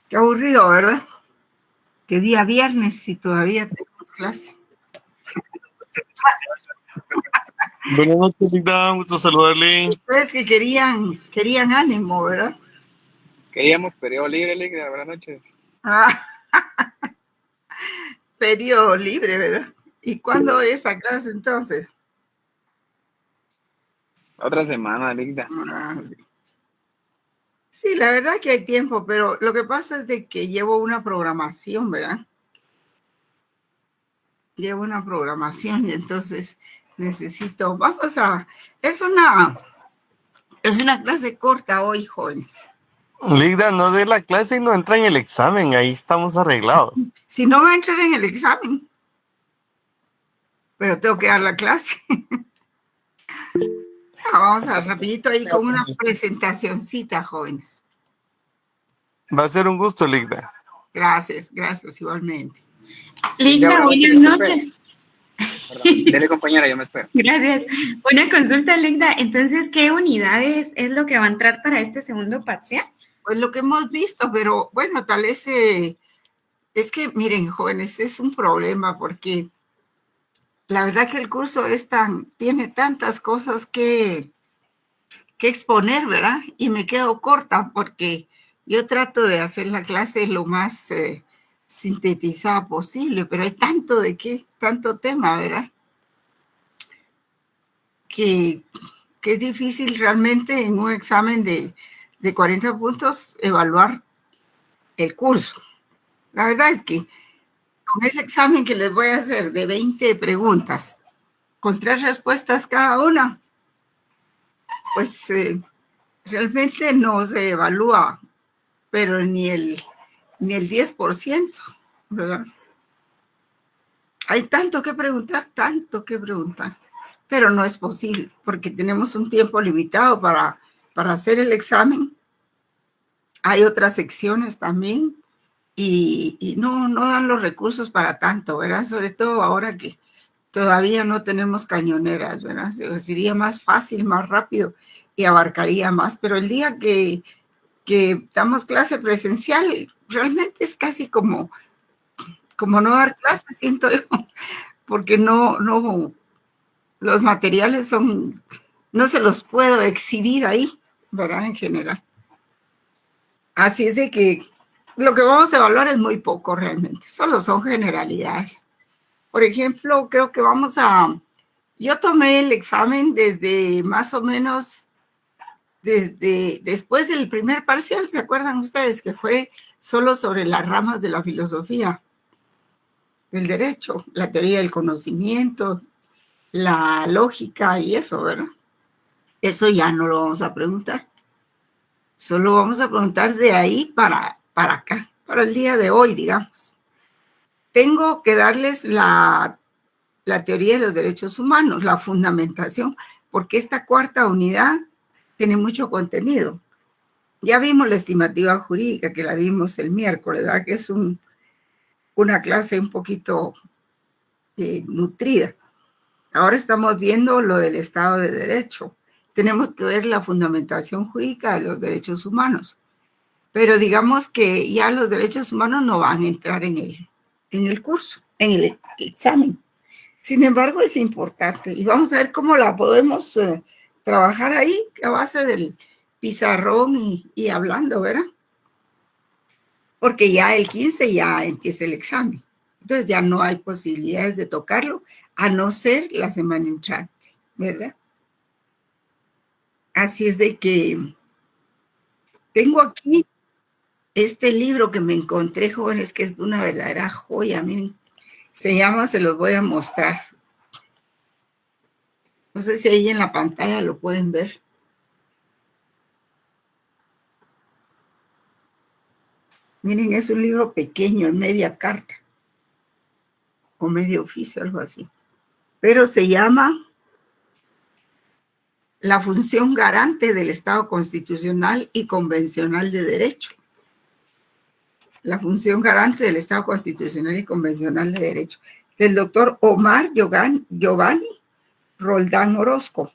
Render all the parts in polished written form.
Qué aburrido, ¿verdad? Que día viernes y todavía tenemos clase. Buenas noches, Linda. Gusto saludarle. Ustedes que querían ánimo, ¿verdad? Queríamos periodo libre, Ligda. Buenas noches. Periodo libre, ¿verdad? ¿Y cuándo es esa clase entonces? Otra semana, Ligda. Sí, la verdad que hay tiempo, pero lo que pasa es de que llevo una programación, ¿verdad? Llevo una programación y entonces necesito, es una clase corta hoy, jóvenes. Ligda, no dé la clase y no entra en el examen. Ahí estamos arreglados. Si no va a entrar en el examen, pero tengo que dar la clase. Vamos a rapidito ahí con una presentacioncita, jóvenes. Va a ser un gusto, Ligda. Gracias igualmente. Ligda, buenas noches. Perdón, dele, compañera, yo me espero. Gracias. Una consulta, Ligda. Entonces, ¿qué unidades es lo que va a entrar para este segundo parcial? Pues lo que hemos visto, pero bueno, tal vez es que, miren, jóvenes, es un problema porque la verdad que el curso tiene tantas cosas que exponer, ¿verdad? Y me quedo corta porque yo trato de hacer la clase lo más sintetizada posible, pero hay tanto tema, ¿verdad? Que es difícil realmente en un examen de 40 puntos evaluar el curso. La verdad es que con ese examen que les voy a hacer de 20 preguntas, con 3 respuestas cada una, pues realmente no se evalúa, pero ni el 10%, ¿verdad? Hay tanto que preguntar, pero no es posible, porque tenemos un tiempo limitado para hacer el examen. Hay otras secciones también, y no dan los recursos para tanto, ¿verdad? Sobre todo ahora que todavía no tenemos cañoneras, ¿verdad? Sería más fácil, más rápido y abarcaría más, pero el día que damos clase presencial, realmente es casi como no dar clase, siento yo, porque no, los materiales no se los puedo exhibir ahí, ¿verdad? En general. Así es de que lo que vamos a evaluar es muy poco realmente, solo son generalidades. Por ejemplo, creo que yo tomé el examen desde más o menos, después del primer parcial, ¿se acuerdan ustedes? Que fue solo sobre las ramas de la filosofía del derecho, la teoría del conocimiento, la lógica y eso, ¿verdad? Eso ya no lo vamos a preguntar. Solo vamos a preguntar de ahí para acá, para el día de hoy, digamos. Tengo que darles la teoría de los derechos humanos, la fundamentación, porque esta cuarta unidad tiene mucho contenido. Ya vimos la estimativa jurídica, que la vimos el miércoles, ¿verdad? Que es una clase un poquito nutrida. Ahora estamos viendo lo del Estado de Derecho. Tenemos que ver la fundamentación jurídica de los derechos humanos. Pero digamos que ya los derechos humanos no van a entrar en el curso, en el examen. Sin embargo, es importante y vamos a ver cómo la podemos trabajar ahí a base del pizarrón y hablando, ¿verdad? Porque ya el 15 ya empieza el examen. Entonces ya no hay posibilidades de tocarlo, a no ser la semana entrante, ¿verdad? Así es de que tengo aquí este libro que me encontré, jóvenes, que es una verdadera joya, miren. Se los voy a mostrar. No sé si ahí en la pantalla lo pueden ver. Miren, es un libro pequeño, en media carta, o medio oficio, algo así. Pero se llama La función garante del Estado constitucional y convencional de derecho. La función garante del Estado constitucional y convencional de derecho. Del doctor Omar Giovanni Roldán Orozco.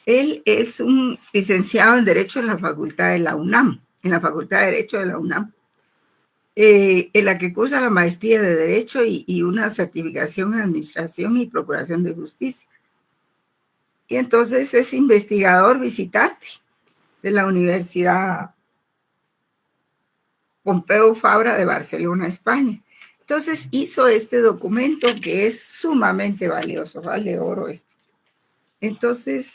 Él es un licenciado en Derecho en la Facultad de la UNAM. en la Facultad de Derecho de la UNAM, en la que cursa la maestría de Derecho y una certificación en Administración y Procuración de Justicia. Y entonces es investigador visitante de la Universidad Pompeu Fabra de Barcelona, España. Entonces hizo este documento que es sumamente valioso, vale oro esto. Entonces,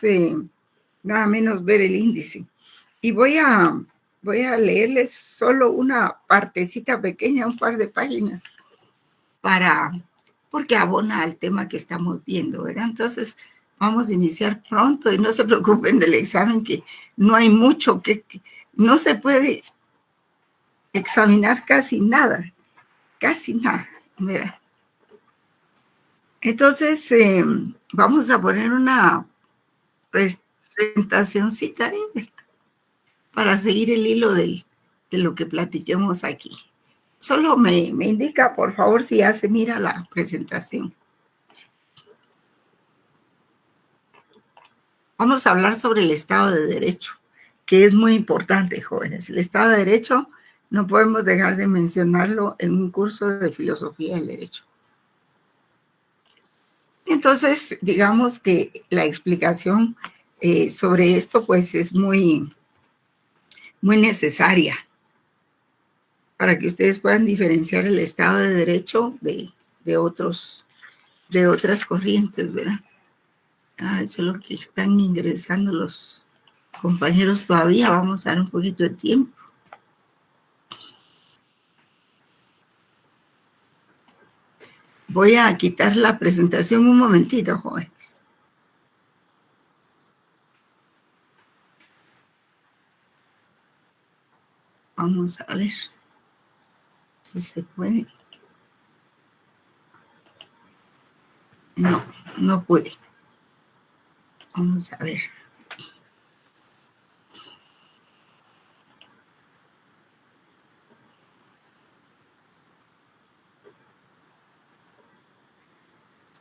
nada menos ver el índice. Y voy a leerles solo una partecita pequeña, un par de páginas, porque abona al tema que estamos viendo, ¿verdad? Entonces, vamos a iniciar pronto y no se preocupen del examen, que no hay mucho, que no se puede examinar casi nada, mira. Entonces, vamos a poner una presentacioncita ahí, para seguir el hilo de lo que platiquemos aquí. Solo me indica, por favor, si ya se mira la presentación. Vamos a hablar sobre el Estado de Derecho, que es muy importante, jóvenes. El Estado de Derecho no podemos dejar de mencionarlo en un curso de filosofía del derecho. Entonces, digamos que la explicación sobre esto, pues, es muy necesaria para que ustedes puedan diferenciar el Estado de Derecho de otras corrientes, ¿verdad? Eso es lo que están ingresando los compañeros todavía. Vamos a dar un poquito de tiempo. Voy a quitar la presentación un momentito, jóvenes. Vamos a ver si se puede. No puede. Vamos a ver.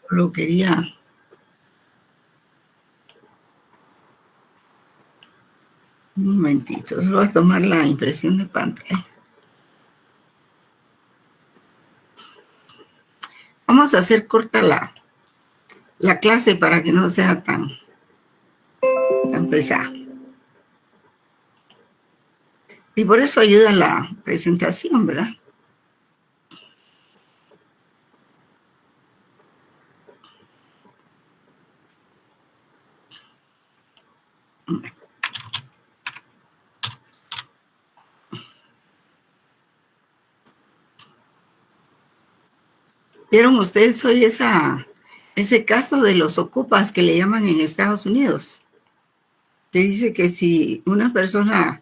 Solo quería un momentito. Solo voy a tomar la impresión de pantalla. Vamos a hacer corta la clase para que no sea tan pesada. Y por eso ayuda la presentación, ¿verdad? ¿Vieron ustedes hoy ese caso de los ocupas que le llaman en Estados Unidos? Que dice que si una persona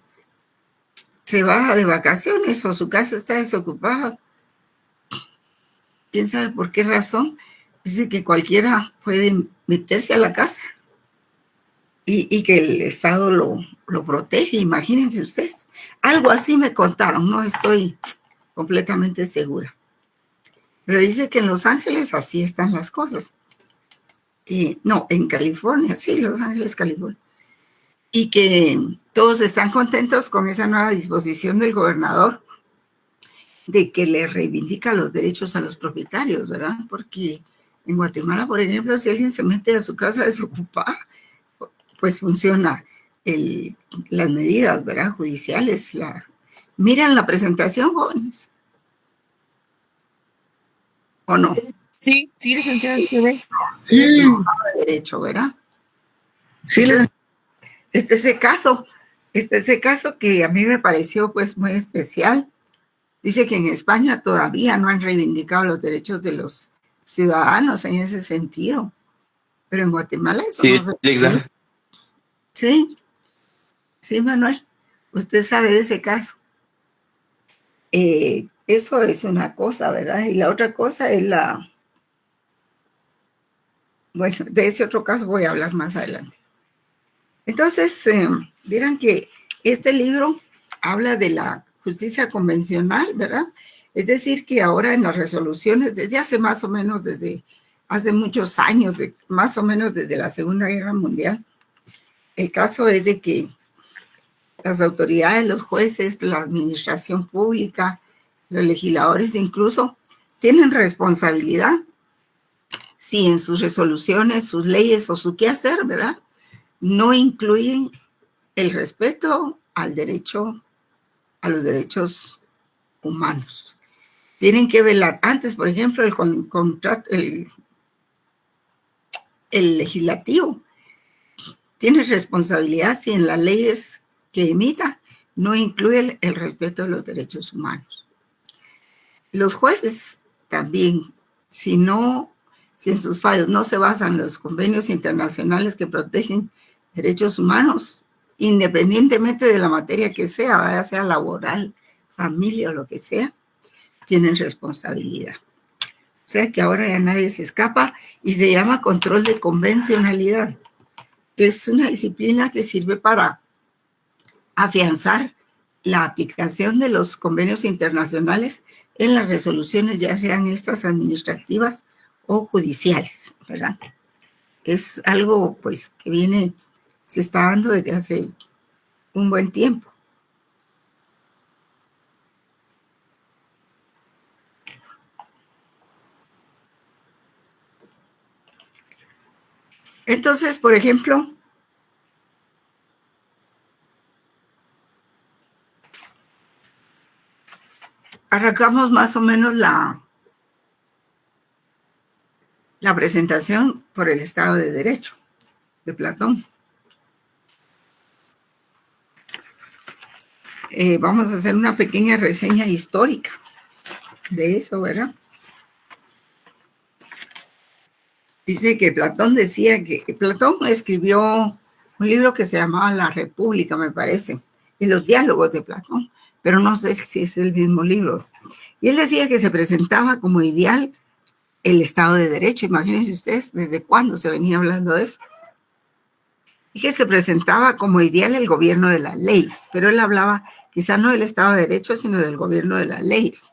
se va de vacaciones o su casa está desocupada, quién sabe por qué razón, dice que cualquiera puede meterse a la casa y que el Estado lo protege. Imagínense ustedes. Algo así me contaron, no estoy completamente segura. Pero dice que en Los Ángeles así están las cosas. No, en California, sí, Los Ángeles, California. Y que todos están contentos con esa nueva disposición del gobernador de que le reivindica los derechos a los propietarios, ¿verdad? Porque en Guatemala, por ejemplo, si alguien se mete a su casa desocupada, pues funciona las medidas, ¿verdad? Judiciales. Miran la presentación, jóvenes. ¿O no? Sí, licenciada. Derecho, ¿verdad? Sí, Este es el caso que a mí me pareció pues muy especial. Dice que en España todavía no han reivindicado los derechos de los ciudadanos en ese sentido. Pero en Guatemala eso Sí, no se puede. Sí, Manuel, usted sabe de ese caso. Eso es una cosa, ¿verdad? Y la otra cosa es bueno, de ese otro caso voy a hablar más adelante. Entonces, vieran que este libro habla de la justicia convencional, ¿verdad? Es decir, que ahora en las resoluciones, desde hace más o menos, desde hace muchos años, más o menos desde la Segunda Guerra Mundial, el caso es de que Las autoridades, los jueces, la administración pública, los legisladores incluso tienen responsabilidad si en sus resoluciones, sus leyes o su quehacer, ¿verdad?, no incluyen el respeto al derecho, a los derechos humanos. Tienen que velar antes, por ejemplo, el legislativo tiene responsabilidad si en las leyes que emita no incluye el respeto a los derechos humanos. Los jueces también, si en sus fallos no se basan en los convenios internacionales que protegen derechos humanos, independientemente de la materia que sea, ya sea laboral, familia o lo que sea, tienen responsabilidad. O sea que ahora ya nadie se escapa y se llama control de convencionalidad. Es una disciplina que sirve para afianzar la aplicación de los convenios internacionales en las resoluciones, ya sean estas administrativas o judiciales, ¿verdad? Es algo pues que se está dando desde hace un buen tiempo. Entonces, por ejemplo, arrancamos más o menos la presentación por el Estado de Derecho de Platón. Vamos a hacer una pequeña reseña histórica de eso, ¿verdad? Dice que Platón decía que Platón escribió un libro que se llamaba La República, me parece, y los diálogos de Platón, pero no sé si es el mismo libro. Y él decía que se presentaba como ideal el Estado de Derecho. Imagínense ustedes desde cuándo se venía hablando de eso. Y que se presentaba como ideal el gobierno de las leyes, pero él hablaba quizá no del Estado de Derecho, sino del gobierno de las leyes,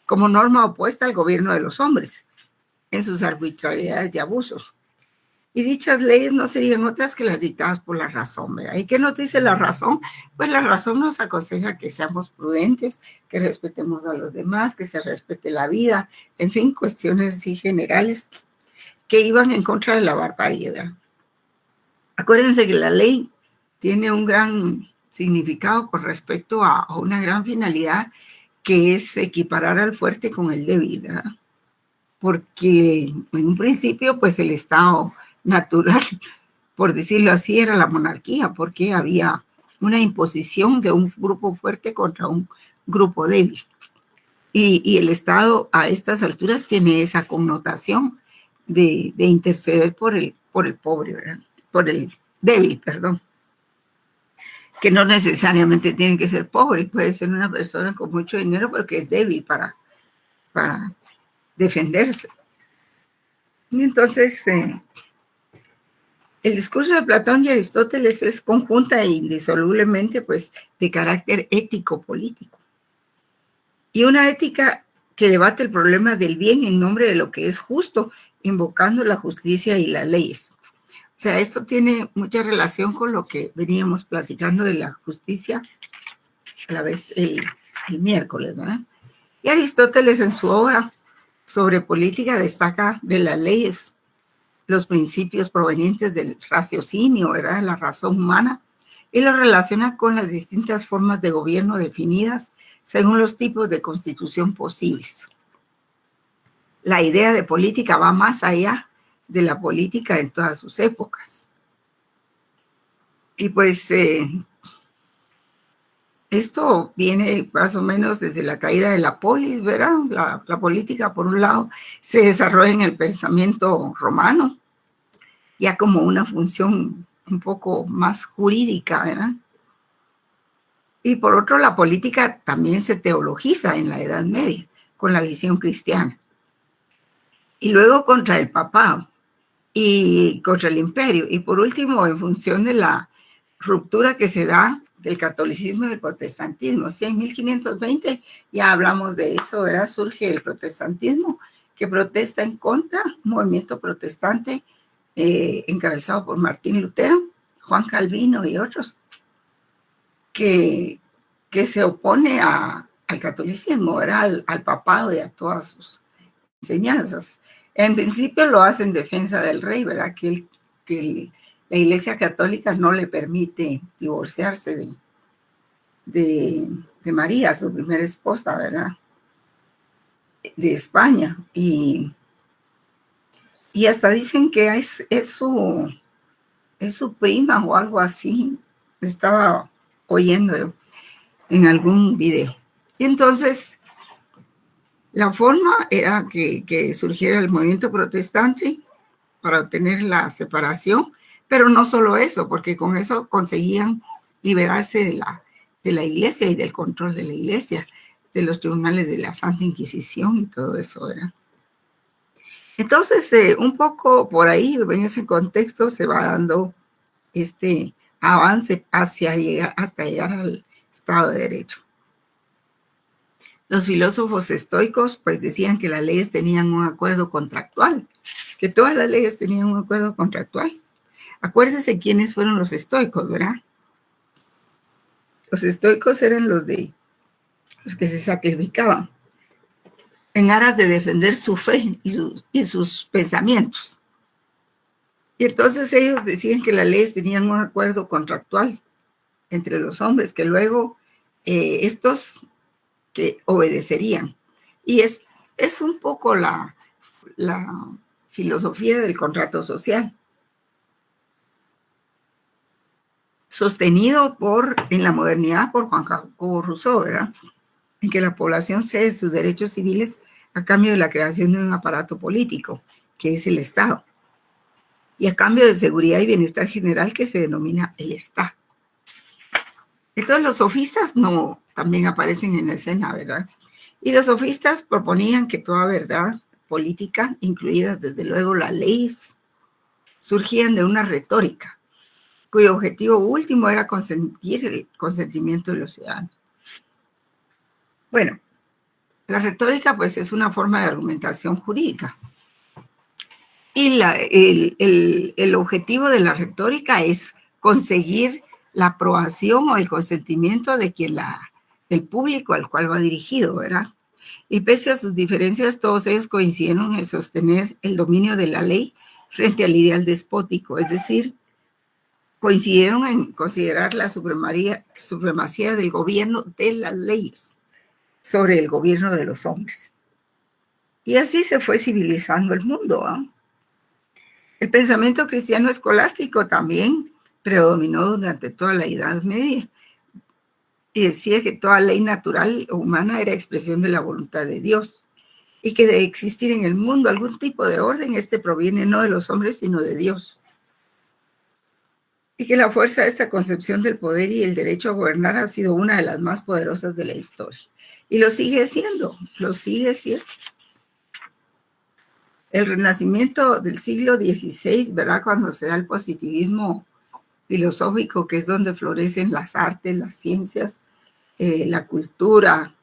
como norma opuesta al gobierno de los hombres, en sus arbitrariedades y abusos. Y dichas leyes no serían otras que las dictadas por la razón, ¿verdad? ¿Y qué nos dice la razón? Pues la razón nos aconseja que seamos prudentes, que respetemos a los demás, que se respete la vida, en fin, cuestiones así generales que iban en contra de la barbarie. Acuérdense que la ley tiene un gran significado con respecto a una gran finalidad, que es equiparar al fuerte con el débil, ¿verdad? Porque en un principio, pues el Estado natural, por decirlo así, era la monarquía, porque había una imposición de un grupo fuerte contra un grupo débil. Y el Estado a estas alturas tiene esa connotación de interceder por el pobre, ¿verdad? Por el débil, perdón. Que no necesariamente tiene que ser pobre, puede ser una persona con mucho dinero porque es débil para defenderse. Y entonces, el discurso de Platón y Aristóteles es conjunta e indisolublemente, pues, de carácter ético-político. Y una ética que debate el problema del bien en nombre de lo que es justo, invocando la justicia y las leyes. O sea, esto tiene mucha relación con lo que veníamos platicando de la justicia a la vez el miércoles, ¿verdad? Y Aristóteles en su obra sobre política destaca de las leyes los principios provenientes del raciocinio, ¿verdad?, la razón humana, y lo relaciona con las distintas formas de gobierno definidas según los tipos de constitución posibles. La idea de política va más allá de la política en todas sus épocas. Y pues esto viene más o menos desde la caída de la polis, ¿verdad? La política, por un lado, se desarrolla en el pensamiento romano, ya como una función un poco más jurídica, ¿verdad? Y por otro, la política también se teologiza en la Edad Media, con la visión cristiana. Y luego contra el papado y contra el imperio. Y por último, en función de la ruptura que se da del catolicismo y del protestantismo. Sí, en 1520 ya hablamos de eso, ¿verdad? Surge el protestantismo, que protesta en contra, un movimiento protestante encabezado por Martín Lutero, Juan Calvino y otros. que, que se opone al catolicismo, ¿verdad? Al papado y a todas sus enseñanzas. En principio lo hace en defensa del rey, ¿verdad? La Iglesia Católica no le permite divorciarse de María, su primera esposa, ¿verdad? De España. Y hasta dicen que es su prima o algo así. Estaba oyendo yo en algún video. Y entonces, la forma era que surgiera el movimiento protestante para obtener la separación, pero no solo eso, porque con eso conseguían liberarse de la iglesia y del control de la iglesia, de los tribunales de la Santa Inquisición y todo eso, ¿verdad? Entonces, un poco por ahí, en ese contexto, se va dando este avance hasta llegar al Estado de Derecho. Los filósofos estoicos pues decían que las leyes tenían un acuerdo contractual, que todas las leyes tenían un acuerdo contractual. Acuérdense quiénes fueron los estoicos, ¿verdad? Los estoicos eran los que se sacrificaban en aras de defender su fe y sus pensamientos. Y entonces ellos decían que las leyes tenían un acuerdo contractual entre los hombres, que luego estos que obedecerían. Y es un poco la filosofía del contrato social, sostenido en la modernidad por Juan Jacobo Rousseau, ¿verdad? En que la población cede sus derechos civiles a cambio de la creación de un aparato político, que es el Estado, y a cambio de seguridad y bienestar general, que se denomina el Estado. Entonces los sofistas también aparecen en la escena, ¿verdad? Y los sofistas proponían que toda verdad política, incluidas desde luego las leyes, surgían de una retórica, cuyo objetivo último era conseguir el consentimiento de los ciudadanos. Bueno, la retórica pues es una forma de argumentación jurídica. Y el objetivo de la retórica es conseguir la aprobación o el consentimiento de del público al cual va dirigido, ¿verdad? Y pese a sus diferencias, todos ellos coincidieron en sostener el dominio de la ley frente al ideal despótico, es decir, coincidieron en considerar la supremacía del gobierno de las leyes sobre el gobierno de los hombres. Y así se fue civilizando el mundo, ¿eh? El pensamiento cristiano escolástico también predominó durante toda la Edad Media y decía que toda ley natural o humana era expresión de la voluntad de Dios y que de existir en el mundo algún tipo de orden, proviene no de los hombres, sino de Dios. Y que la fuerza de esta concepción del poder y el derecho a gobernar ha sido una de las más poderosas de la historia. Y lo sigue siendo. El Renacimiento del siglo XVI, ¿verdad? Cuando se da el positivismo filosófico, que es donde florecen las artes, las ciencias, la cultura,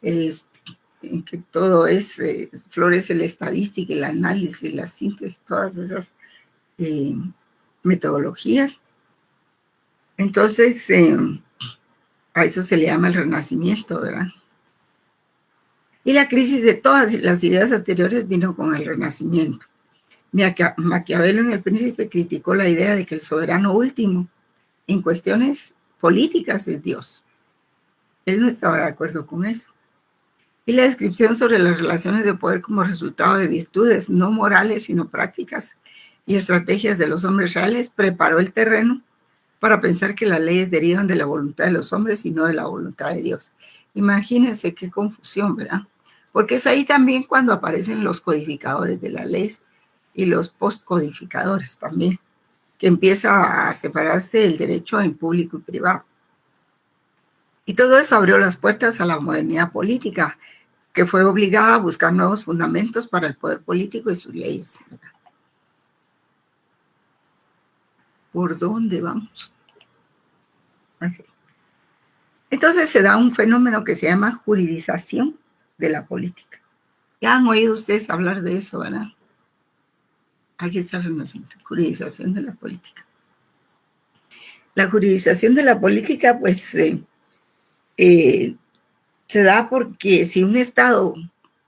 en que todo florece la estadística, el análisis, la síntesis, todas esas metodologías. Entonces, a eso se le llama el Renacimiento, ¿verdad? Y la crisis de todas las ideas anteriores vino con el Renacimiento. Maquiavelo en El Príncipe criticó la idea de que el soberano último en cuestiones políticas es Dios. Él no estaba de acuerdo con eso. Y la descripción sobre las relaciones de poder como resultado de virtudes no morales, sino prácticas y estrategias de los hombres reales preparó el terreno para pensar que las leyes derivan de la voluntad de los hombres y no de la voluntad de Dios. Imagínense qué confusión, ¿verdad? Porque es ahí también cuando aparecen los codificadores de las leyes y los postcodificadores también, que empieza a separarse el derecho en público y privado. Y todo eso abrió las puertas a la modernidad política, que fue obligada a buscar nuevos fundamentos para el poder político y sus leyes. ¿Por dónde vamos? Okay. Entonces se da un fenómeno que se llama juridización de la política. Ya han oído ustedes hablar de eso, ¿verdad? Aquí está el Renacimiento, juridización de la política. La juridización de la política, pues, se da porque si un Estado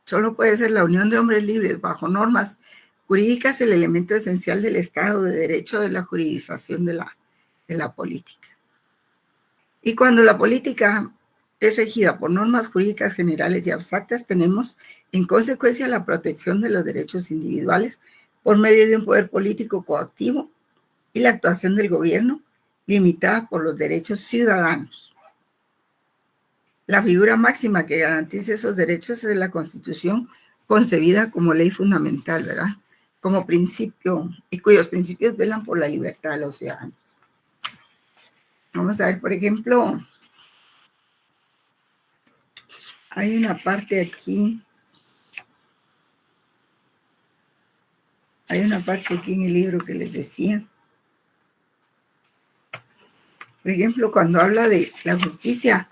solo puede ser la unión de hombres libres bajo normas jurídicas, el elemento esencial del Estado de Derecho es la juridización de la política. Y cuando la política es regida por normas jurídicas generales y abstractas, tenemos en consecuencia la protección de los derechos individuales por medio de un poder político coactivo y la actuación del gobierno limitada por los derechos ciudadanos. La figura máxima que garantiza esos derechos es la Constitución, concebida como ley fundamental, ¿verdad? Como principio, y cuyos principios velan por la libertad de los ciudadanos. Vamos a ver, por ejemplo, hay una parte aquí en el libro que les decía. Por ejemplo, cuando habla de la justicia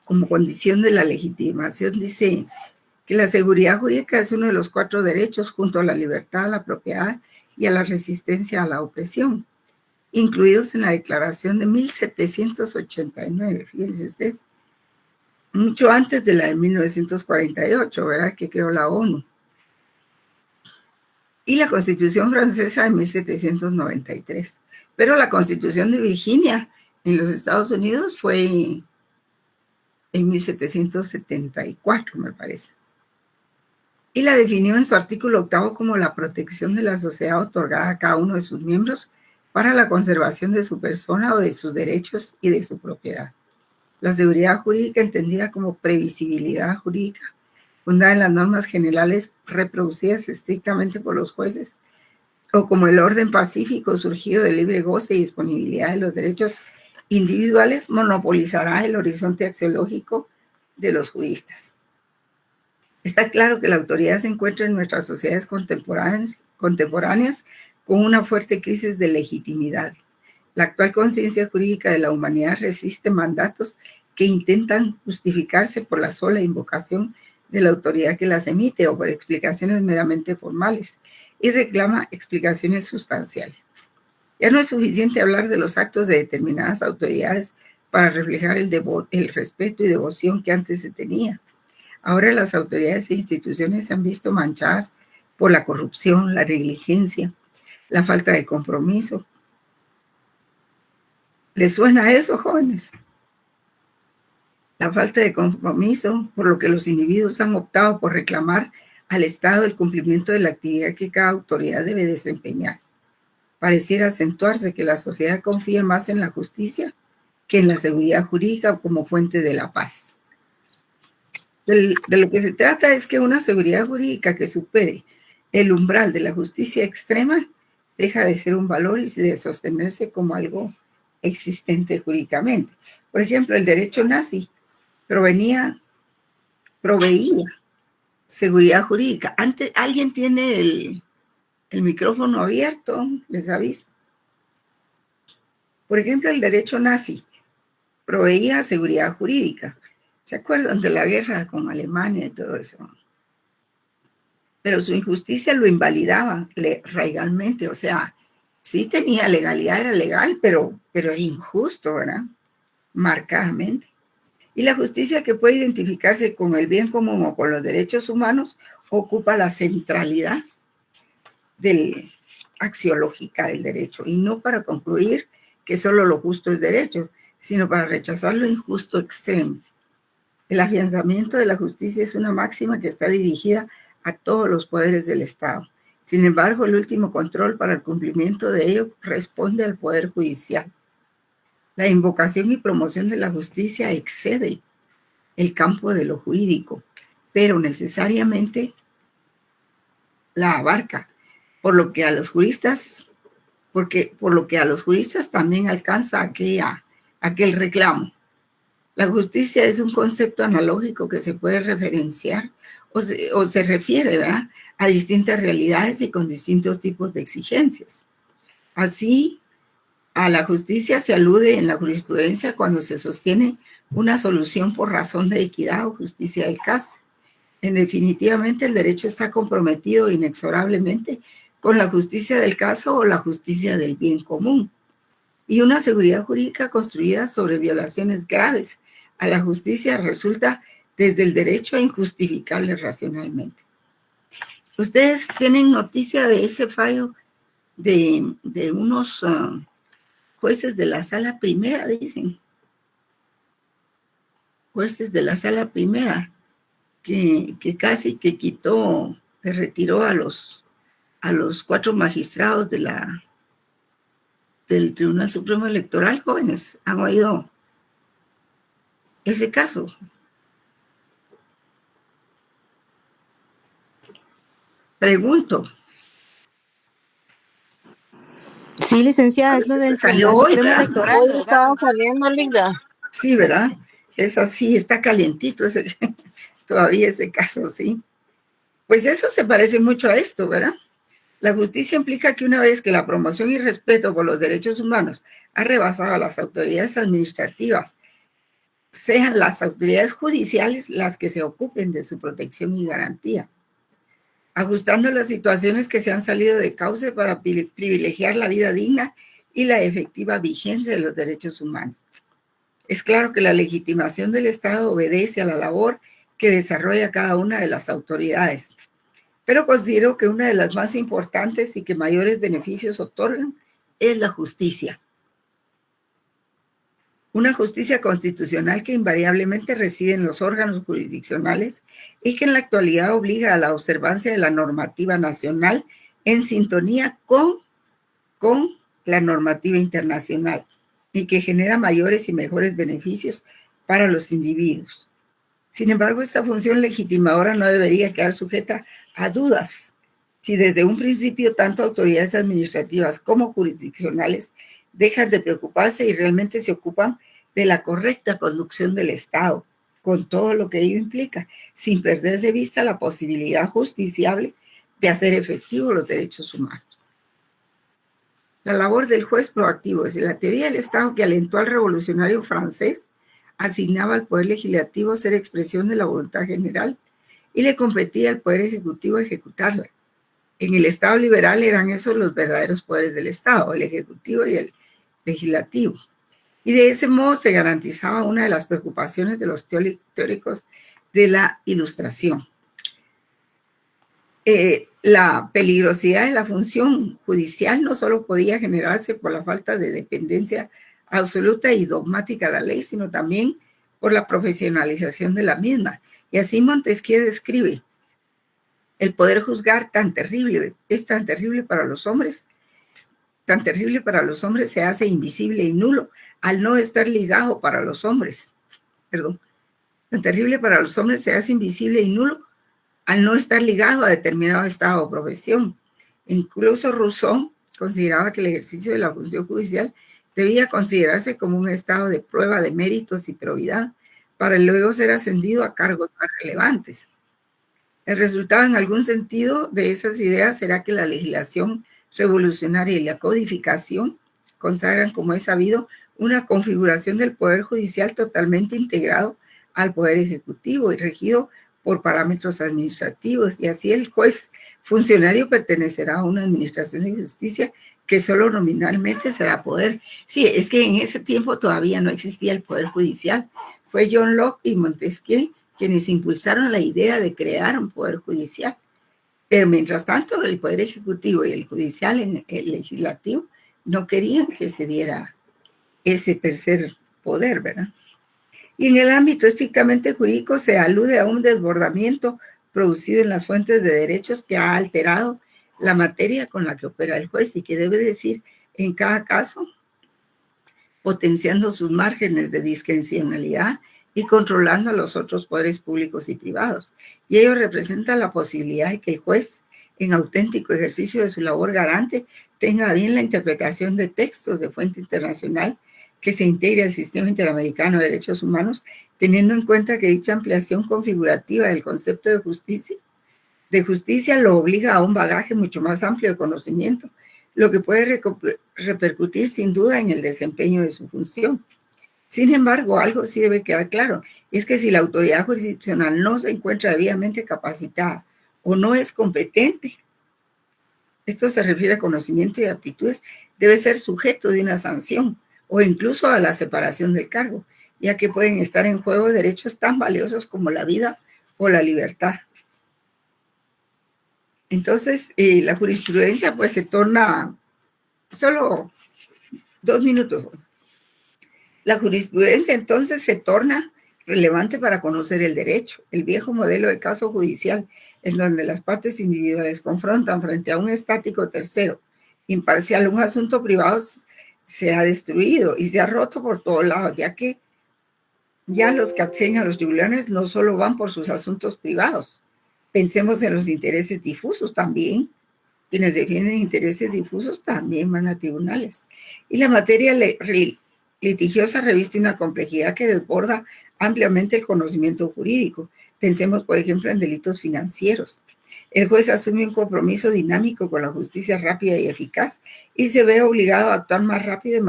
como condición de la legitimación, dice que la seguridad jurídica es uno de los 4 derechos junto a la libertad, a la propiedad y a la resistencia a la opresión, incluidos en la Declaración de 1789, fíjense ustedes, mucho antes de la de 1948, ¿verdad?, que creó la ONU. Y la Constitución francesa de 1793. Pero la Constitución de Virginia en los Estados Unidos fue en 1774, me parece. Y la definió en su artículo 8 como la protección de la sociedad otorgada a cada uno de sus miembros para la conservación de su persona o de sus derechos y de su propiedad. La seguridad jurídica, entendida como previsibilidad jurídica, fundada en las normas generales reproducidas estrictamente por los jueces, o como el orden pacífico surgido del libre goce y disponibilidad de los derechos individuales, monopolizará el horizonte axiológico de los juristas. Está claro que la autoridad se encuentra en nuestras sociedades contemporáneas con una fuerte crisis de legitimidad. La actual conciencia jurídica de la humanidad resiste mandatos que intentan justificarse por la sola invocación de la autoridad que las emite o por explicaciones meramente formales y reclama explicaciones sustanciales. Ya no es suficiente hablar de los actos de determinadas autoridades para reflejar el respeto y devoción que antes se tenía. Ahora las autoridades e instituciones se han visto manchadas por la corrupción, la negligencia, la falta de compromiso. ¿Les suena eso, jóvenes? La falta de compromiso, por lo que los individuos han optado por reclamar al Estado el cumplimiento de la actividad que cada autoridad debe desempeñar. Pareciera acentuarse que la sociedad confía más en la justicia que en la seguridad jurídica como fuente de la paz. De lo que se trata es que una seguridad jurídica que supere el umbral de la justicia extrema deja de ser un valor y de sostenerse como algo existente jurídicamente. Por ejemplo, el derecho nazi proveía seguridad jurídica. Antes, alguien tiene el micrófono abierto, les aviso. Por ejemplo, el derecho nazi proveía seguridad jurídica. ¿Se acuerdan de la guerra con Alemania y todo eso? Pero su injusticia lo invalidaba legalmente. O sea, sí tenía legalidad, era legal, pero era injusto, ¿verdad? Marcadamente. Y la justicia, que puede identificarse con el bien común o con los derechos humanos, ocupa la centralidad axiológica del derecho, y no para concluir que solo lo justo es derecho, sino para rechazar lo injusto extremo. El afianzamiento de la justicia es una máxima que está dirigida a todos los poderes del Estado. Sin embargo, el último control para el cumplimiento de ello responde al Poder Judicial. La invocación y promoción de la justicia excede el campo de lo jurídico, pero necesariamente la abarca, por lo que a los juristas también alcanza aquel reclamo. La justicia es un concepto analógico que se puede referenciar o se refiere, ¿verdad?, a distintas realidades y con distintos tipos de exigencias. Así, a la justicia se alude en la jurisprudencia cuando se sostiene una solución por razón de equidad o justicia del caso. Definitivamente, el derecho está comprometido inexorablemente con la justicia del caso o la justicia del bien común. y una seguridad jurídica construida sobre violaciones graves a la justicia resulta desde el derecho a injustificable racionalmente. Ustedes tienen noticia de ese fallo de unos jueces de la sala primera, dicen. Jueces de la sala primera, que casi que quitó, que retiró a los 4 magistrados del Tribunal Supremo Electoral. Jóvenes, ¿han oído ese caso? Pregunto. Sí, licenciada, es lo del Salió Tribunal hoy, Supremo ¿verdad? Electoral, Hoy ¿verdad? estaba saliendo, linda. Sí, ¿verdad? Es así, está calientito todavía ese caso, sí. Pues eso se parece mucho a esto, ¿verdad? La justicia implica que una vez que la promoción y respeto por los derechos humanos ha rebasado a las autoridades administrativas, sean las autoridades judiciales las que se ocupen de su protección y garantía, ajustando las situaciones que se han salido de cauce para privilegiar la vida digna y la efectiva vigencia de los derechos humanos. Es claro que la legitimación del Estado obedece a la labor que desarrolla cada una de las autoridades, pero considero que una de las más importantes y que mayores beneficios otorgan es la justicia. Una justicia constitucional que invariablemente reside en los órganos jurisdiccionales y que en la actualidad obliga a la observancia de la normativa nacional en sintonía con la normativa internacional y que genera mayores y mejores beneficios para los individuos. Sin embargo, esta función legitimadora no debería quedar sujeta a dudas si desde un principio tanto autoridades administrativas como jurisdiccionales dejan de preocuparse y realmente se ocupan de la correcta conducción del Estado, con todo lo que ello implica, sin perder de vista la posibilidad justiciable de hacer efectivos los derechos humanos. La labor del juez proactivo es la teoría del Estado que alentó al revolucionario francés, asignaba al Poder Legislativo ser expresión de la voluntad general y le competía al Poder Ejecutivo ejecutarla. En el Estado liberal eran esos los verdaderos poderes del Estado, el Ejecutivo y el Legislativo. Y de ese modo se garantizaba una de las preocupaciones de los teóricos de la Ilustración. La peligrosidad de la función judicial no solo podía generarse por la falta de dependencia absoluta y dogmática de la ley, sino también por la profesionalización de la misma. Y así Montesquieu describe: el poder juzgar es tan terrible para los hombres, se hace invisible y nulo al no estar ligado para los hombres. Tan terrible para los hombres se hace invisible y nulo al no estar ligado a determinado estado o profesión. Incluso Rousseau consideraba que el ejercicio de la función judicial debía considerarse como un estado de prueba de méritos y probidad para luego ser ascendido a cargos más relevantes. El resultado en algún sentido de esas ideas será que la legislación revolucionaria y la codificación consagran, como es sabido, una configuración del Poder Judicial totalmente integrado al Poder Ejecutivo y regido por parámetros administrativos, y así el juez funcionario pertenecerá a una administración de justicia que solo nominalmente será poder. Sí, es que en ese tiempo todavía no existía el Poder Judicial. Fue John Locke y Montesquieu quienes impulsaron la idea de crear un Poder Judicial. Pero mientras tanto, el Poder Ejecutivo y el Judicial, el Legislativo, no querían que se diera ese tercer poder, ¿verdad? Y en el ámbito estrictamente jurídico se alude a un desbordamiento producido en las fuentes de derechos que ha alterado la materia con la que opera el juez y que debe decir en cada caso, potenciando sus márgenes de discrecionalidad y controlando a los otros poderes públicos y privados. Y ello representa la posibilidad de que el juez, en auténtico ejercicio de su labor garante, tenga bien la interpretación de textos de fuente internacional que se integre al sistema interamericano de derechos humanos, teniendo en cuenta que dicha ampliación configurativa del concepto de justicia lo obliga a un bagaje mucho más amplio de conocimiento, lo que puede repercutir sin duda en el desempeño de su función. Sin embargo, algo sí debe quedar claro, es que si la autoridad jurisdiccional no se encuentra debidamente capacitada o no es competente, esto se refiere a conocimiento y aptitudes, debe ser sujeto de una sanción o incluso a la separación del cargo, ya que pueden estar en juego derechos tan valiosos como la vida o la libertad. Entonces, la jurisprudencia pues se torna, solo 2 minutos. La jurisprudencia entonces se torna relevante para conocer el derecho. El viejo modelo de caso judicial, en donde las partes individuales confrontan frente a un estático tercero, imparcial, un asunto privado, se ha destruido y se ha roto por todos lados, ya que ya los que acceden a los tribunales no solo van por sus asuntos privados. Pensemos en los intereses difusos también. Quienes defienden intereses difusos también van a tribunales. Y la materia litigiosa reviste una complejidad que desborda ampliamente el conocimiento jurídico. Pensemos, por ejemplo, en delitos financieros. El juez asume un compromiso dinámico con la justicia rápida y eficaz y se ve obligado a actuar más rápido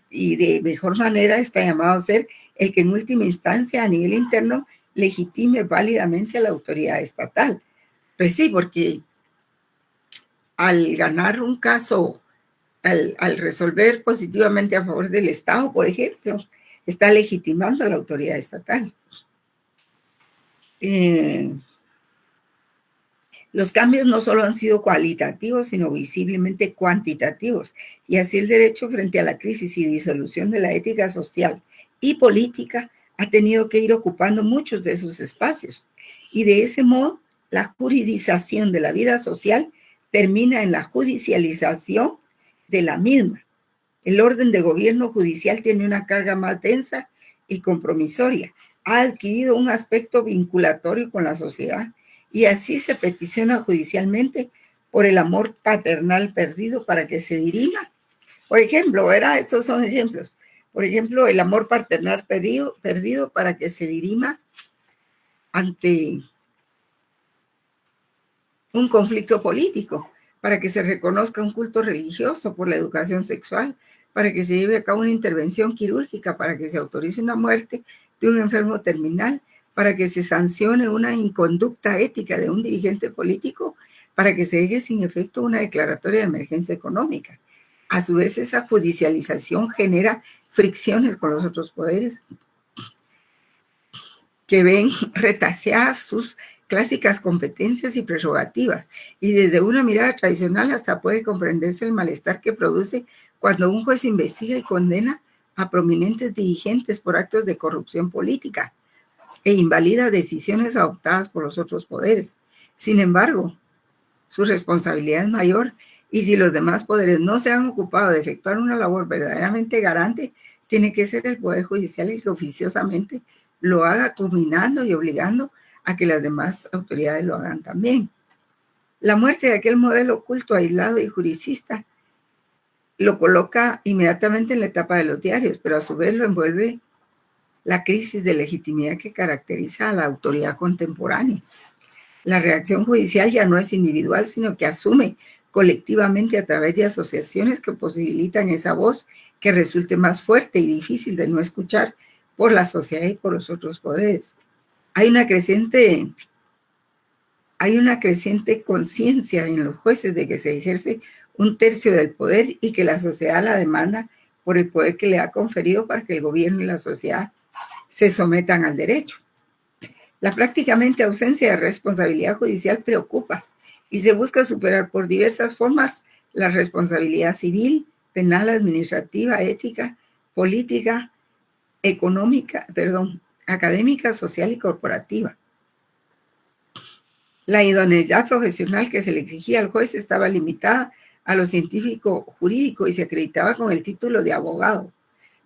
y de mejor manera. Está llamado a ser el que en última instancia a nivel interno legitime válidamente a la autoridad estatal. Pues sí, porque al ganar un caso, al resolver positivamente a favor del Estado, por ejemplo, está legitimando a la autoridad estatal. Los cambios no solo han sido cualitativos, sino visiblemente cuantitativos, y así el derecho frente a la crisis y disolución de la ética social y política ha tenido que ir ocupando muchos de esos espacios, y de ese modo la juridización de la vida social termina en la judicialización de la misma. El orden de gobierno judicial tiene una carga más densa y compromisoria, ha adquirido un aspecto vinculatorio con la sociedad y así se peticiona judicialmente por el amor paternal perdido para que se dirima. Por ejemplo, estos son ejemplos. Por ejemplo, el amor paternal perdido para que se dirima ante un conflicto político, para que se reconozca un culto religioso por la educación sexual, para que se lleve a cabo una intervención quirúrgica, para que se autorice una muerte de un enfermo terminal, para que se sancione una inconducta ética de un dirigente político, para que se deje sin efecto una declaratoria de emergencia económica. A su vez, esa judicialización genera fricciones con los otros poderes que ven retaseadas sus clásicas competencias y prerrogativas, y desde una mirada tradicional hasta puede comprenderse el malestar que produce cuando un juez investiga y condena a prominentes dirigentes por actos de corrupción política e invalida decisiones adoptadas por los otros poderes. Sin embargo, su responsabilidad es mayor, y si los demás poderes no se han ocupado de efectuar una labor verdaderamente garante, tiene que ser el Poder Judicial el que oficiosamente lo haga, culminando y obligando a que las demás autoridades lo hagan también. La muerte de aquel modelo oculto, aislado y juricista lo coloca inmediatamente en la etapa de los diarios, pero a su vez lo envuelve la crisis de legitimidad que caracteriza a la autoridad contemporánea. La reacción judicial ya no es individual, sino que asume colectivamente a través de asociaciones que posibilitan esa voz que resulte más fuerte y difícil de no escuchar por la sociedad y por los otros poderes. Hay una creciente conciencia en los jueces de que se ejerce un tercio del poder y que la sociedad la demanda por el poder que le ha conferido para que el gobierno y la sociedad se sometan al derecho. La prácticamente ausencia de responsabilidad judicial preocupa y se busca superar por diversas formas la responsabilidad civil, penal, administrativa, ética, política, académica, social y corporativa. La idoneidad profesional que se le exigía al juez estaba limitada a lo científico jurídico y se acreditaba con el título de abogado.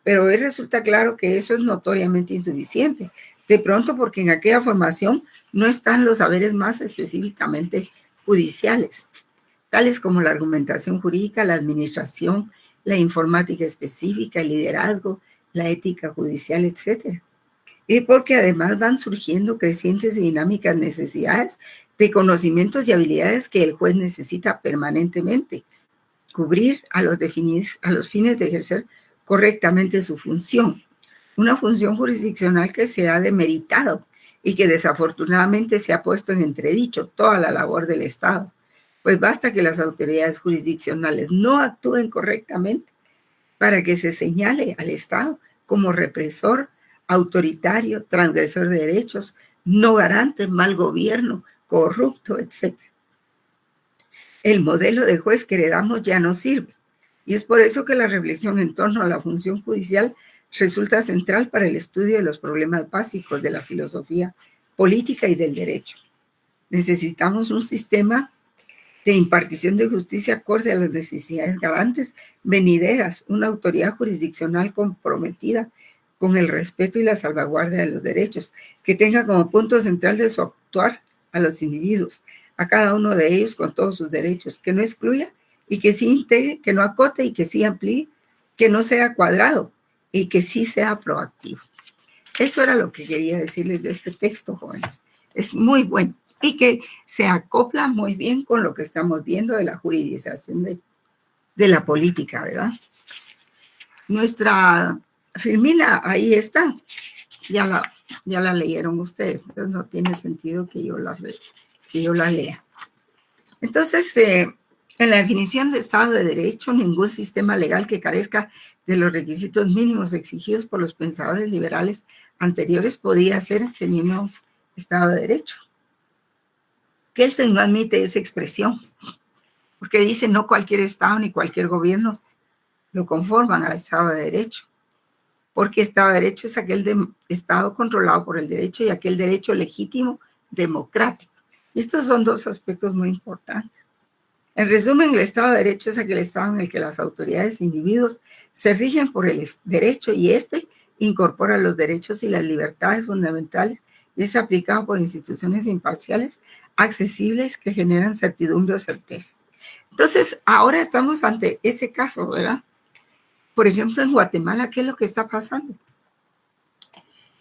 Pero hoy resulta claro que eso es notoriamente insuficiente, de pronto porque en aquella formación no están los saberes más específicamente judiciales, tales como la argumentación jurídica, la administración, la informática específica, el liderazgo, la ética judicial, etc. Y porque además van surgiendo crecientes y dinámicas necesidades de conocimientos y habilidades que el juez necesita permanentemente cubrir a los fines de ejercer correctamente su función. Una función jurisdiccional que se ha demeritado y que desafortunadamente se ha puesto en entredicho toda la labor del Estado. pues basta que las autoridades jurisdiccionales no actúen correctamente para que se señale al Estado como represor, autoritario, transgresor de derechos, no garante, mal gobierno, corrupto, etc. El modelo de juez que heredamos ya no sirve, y es por eso que la reflexión en torno a la función judicial resulta central para el estudio de los problemas básicos de la filosofía política y del derecho. Necesitamos un sistema de impartición de justicia acorde a las necesidades garantes venideras, una autoridad jurisdiccional comprometida con el respeto y la salvaguardia de los derechos, que tenga como punto central de su actuar a los individuos, a cada uno de ellos con todos sus derechos, que no excluya y que sí integre, que no acote y que sí amplíe, que no sea cuadrado y que sí sea proactivo. Eso era lo que quería decirles de este texto, jóvenes. Es muy bueno y que se acopla muy bien con lo que estamos viendo de la juridización de la política, ¿verdad? Nuestra Filmina, ahí está. Ya la leyeron ustedes, entonces no tiene sentido que yo la lea. Entonces, en la definición de Estado de Derecho, ningún sistema legal que carezca de los requisitos mínimos exigidos por los pensadores liberales anteriores podía ser genuino Estado de Derecho. Kelsen no admite esa expresión, porque dice no cualquier Estado ni cualquier gobierno lo conforman al Estado de Derecho, porque Estado de Derecho es aquel Estado controlado por el derecho y aquel derecho legítimo democrático. Y estos son dos aspectos muy importantes. En resumen, el Estado de Derecho es aquel Estado en el que las autoridades e individuos se rigen por el derecho y este incorpora los derechos y las libertades fundamentales y es aplicado por instituciones imparciales, accesibles, que generan certidumbre o certeza. Entonces, ahora estamos ante ese caso, ¿verdad? Por ejemplo, en Guatemala, ¿qué es lo que está pasando?